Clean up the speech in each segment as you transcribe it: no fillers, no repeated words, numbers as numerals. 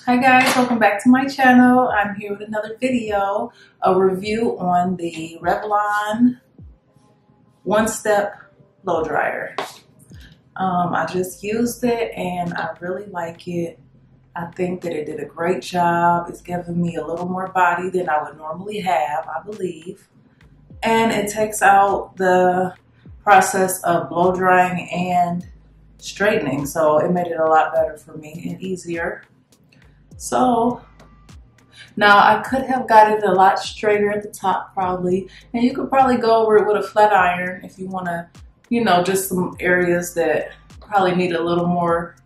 Hi guys, welcome back to my channel. I'm here with another video, a review on the Revlon one-step blow dryer. I just used it and I really like it. I think that it did a great job. It's giving me a little more body than I would normally have, I believe. And it takes out the process of blow drying and straightening, so it made it a lot better for me and easier. So now I could have got it a lot straighter at the top probably, and you could probably go over it with a flat iron if you want to, you know, just some areas that probably need a little more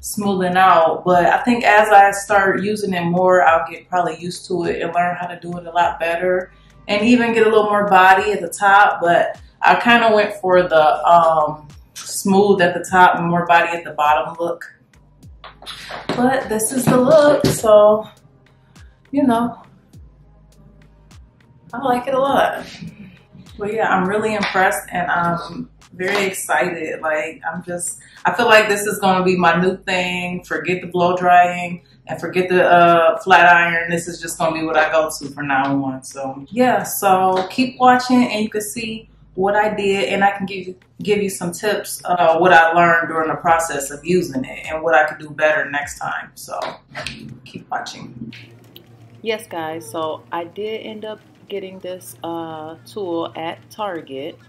smoothing out. But I think as I start using it more, I'll get probably used to it and learn how to do it a lot better and even get a little more body at the top. But I kind of went for the smooth at the top and more body at the bottom look. But this is the look, so, you know, I like it a lot. But yeah, I'm really impressed and I'm very excited. Like, I feel like this is going to be my new thing. Forget the blow drying and forget the flat iron. This is just going to be what I go to from now on. So yeah, so keep watching and you can see what I did, and I can give you some tips what I learned during the process of using it and what I could do better next time. So keep watching. Yes, guys, so I did end up getting this tool at Target.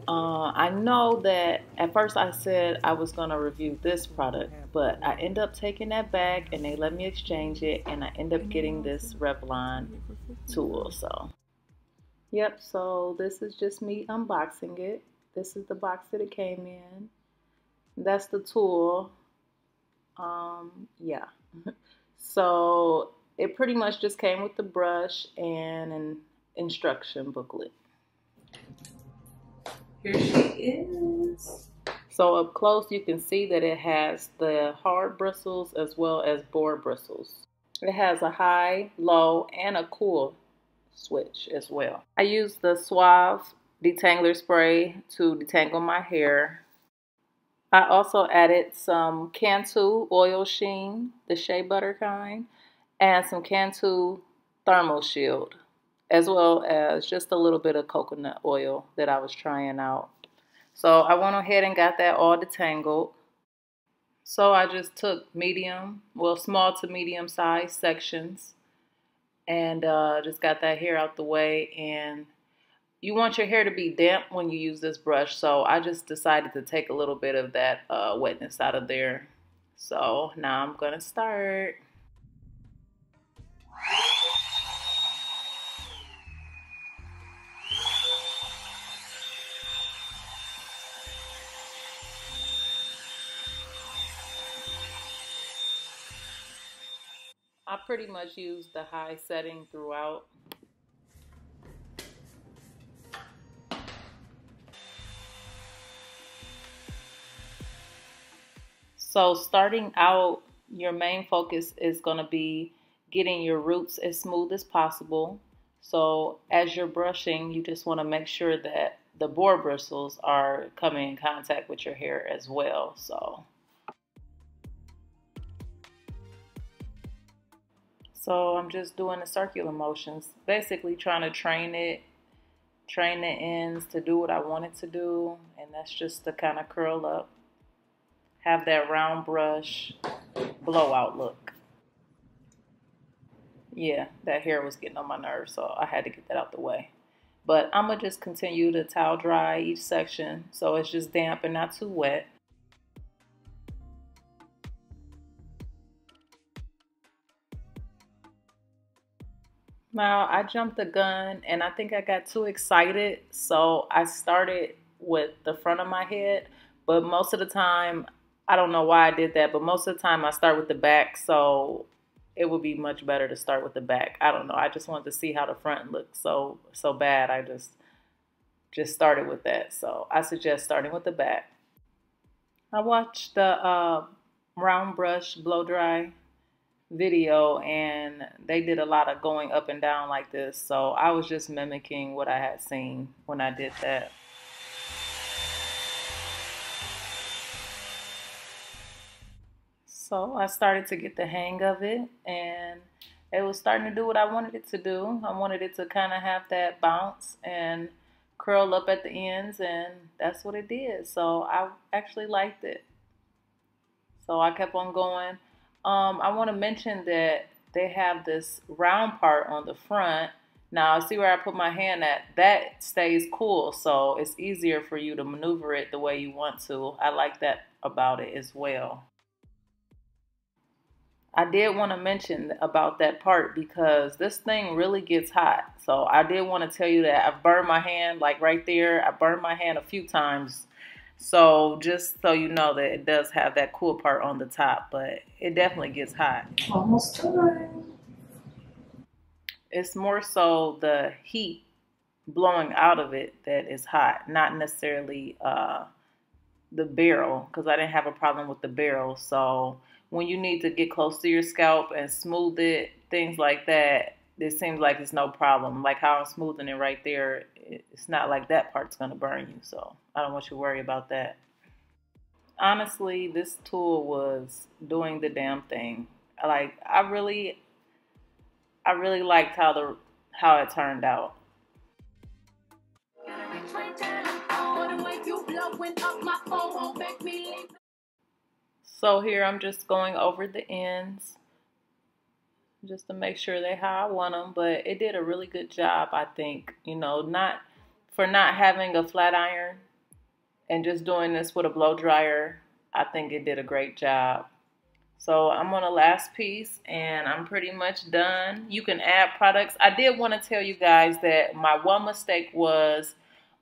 I know that at first I said I was going to review this product, but I ended up taking that back and they let me exchange it, and I ended up getting this Revlon tool. So yep, so this is just me unboxing it. This is the box that it came in. That's the tool. Yeah. So it pretty much just came with the brush and an instruction booklet. Here she is. So up close you can see that it has the hard bristles as well as board bristles. It has a high, low, and a cool switch as well. I used the Suave detangler spray to detangle my hair. I also added some Cantu oil sheen, the shea butter kind, and some Cantu thermal shield, as well as just a little bit of coconut oil that I was trying out. So I went ahead and got that all detangled. So I just took small to medium size sections and just got that hair out the way. And you want your hair to be damp when you use this brush, so I just decided to take a little bit of that wetness out of there. So now I'm gonna start. I pretty much use the high setting throughout. So starting out, your main focus is going to be getting your roots as smooth as possible. So as you're brushing, you just want to make sure that the board bristles are coming in contact with your hair as well. So I'm just doing the circular motions, basically trying to train the ends to do what I want it to do, and that's just to kind of curl up, have that round brush blowout look. Yeah, that hair was getting on my nerves, so I had to get that out the way. But I'm going to just continue to towel dry each section so it's just damp and not too wet. Now, I jumped the gun and I think I got too excited, so I started with the front of my head, but most of the time, I don't know why I did that, but most of the time I start with the back, so it would be much better to start with the back. I don't know, I just wanted to see how the front looked so bad, I just started with that, so I suggest starting with the back. I watched the round brush blow dry video and they did a lot of going up and down like this, so I was just mimicking what I had seen when I did that. So I started to get the hang of it, and it was starting to do what I wanted it to do. I wanted it to kind of have that bounce and curl up at the ends, and that's what it did. So I actually liked it. So I kept on going. I want to mention that they have this round part on the front. Now, see where I put my hand at? That stays cool, so it's easier for you to maneuver it the way you want to. I like that about it as well. I did want to mention about that part because this thing really gets hot. So I did want to tell you that I've burned my hand, like right there. I burned my hand a few times. So just so you know that it does have that cool part on the top, but it definitely gets hot. Almost time. It's more so the heat blowing out of it that is hot, not necessarily the barrel, because I didn't have a problem with the barrel. So when you need to get close to your scalp and smooth it, things like that, it seems like it's no problem. Like how I'm smoothing it right there, it's not like that part's going to burn you. So I don't want you to worry about that. Honestly, this tool was doing the damn thing. I really liked how it turned out. So here I'm just going over the ends just to make sure they're how I want them, but it did a really good job, I think. You know, not having a flat iron and just doing this with a blow dryer. I think it did a great job. So I'm on the last piece and I'm pretty much done. You can add products. I did want to tell you guys that my one mistake was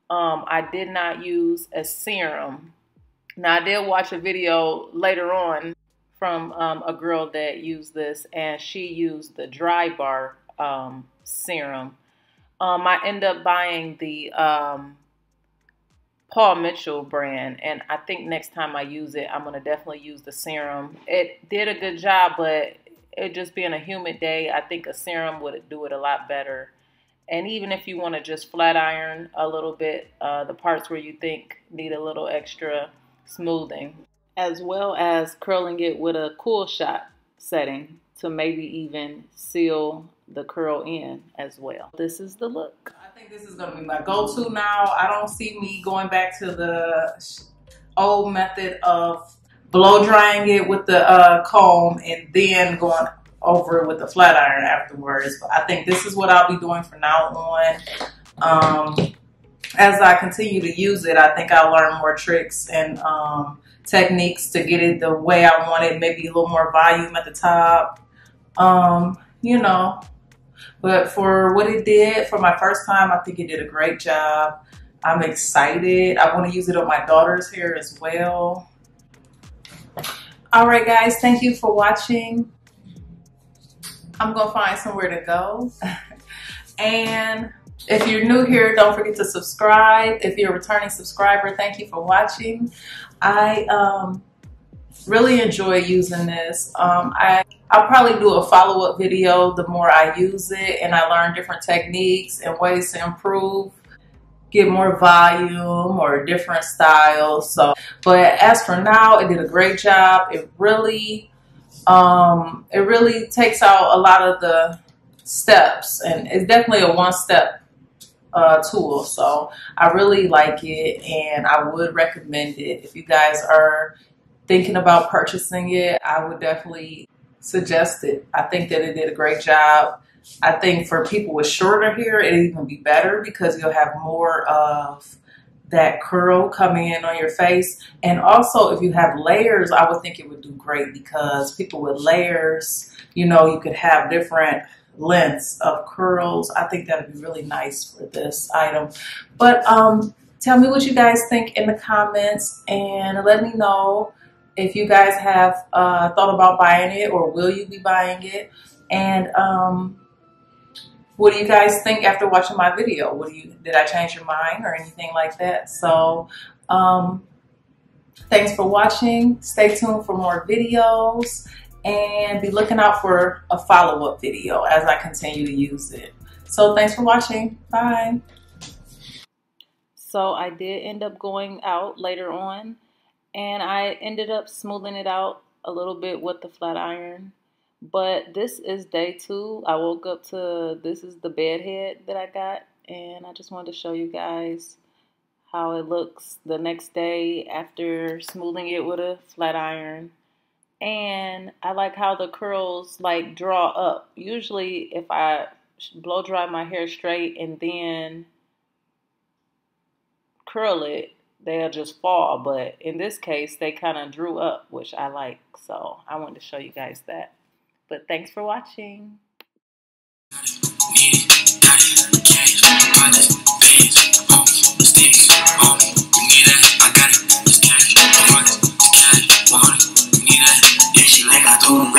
I did not use a serum. Now I did watch a video later on from a girl that used this, and she used the Dry Bar serum. I ended up buying the Paul Mitchell brand, and I think next time I use it, I'm going to definitely use the serum. It did a good job, but it just being a humid day, I think a serum would do it a lot better. And even if you want to just flat iron a little bit, the parts where you think need a little extra smoothing, as well as curling it with a cool shot setting to maybe even seal the curl in as well. This is the look. I think this is going to be my go-to now. I don't see me going back to the old method of blow drying it with the comb and then going over it with the flat iron afterwards. But I think this is what I'll be doing from now on. As I continue to use it, I think I'll learn more tricks and techniques to get it the way I want it. Maybe a little more volume at the top, you know. But for what it did for my first time, I think it did a great job. I'm excited. I want to use it on my daughter's hair as well. All right, guys, thank you for watching. I'm going to find somewhere to go. And if you're new here, don't forget to subscribe. If you're a returning subscriber, thank you for watching. I really enjoy using this. I'll probably do a follow-up video the more I use it and I learn different techniques and ways to improve, get more volume or different styles. So, but as for now, it did a great job. It really takes out a lot of the steps, and it's definitely a one-step tool. So I really like it and I would recommend it. If you guys are thinking about purchasing it, I would definitely suggest it. I think that it did a great job. I think for people with shorter hair, it'd even be better because you'll have more of that curl coming in on your face. And also if you have layers, I would think it would do great because people with layers, you know, you could have different lengths of curls. I think that would be really nice for this item. But tell me what you guys think in the comments and let me know if you guys have thought about buying it or will you be buying it. And what do you guys think after watching my video? Did I change your mind or anything like that? So thanks for watching. Stay tuned for more videos and be looking out for a follow-up video as I continue to use it. So thanks for watching. Bye. So I did end up going out later on and I ended up smoothing it out a little bit with the flat iron. But this is day 2. I woke up to, this is the bed head that I got. And I just wanted to show you guys how it looks the next day after smoothing it with a flat iron. And I like how the curls like draw up. Usually if I blow dry my hair straight and then curl it, they'll just fall. But in this case, they kind of drew up, which I like. So I wanted to show you guys that. But thanks for watching. Like I told him,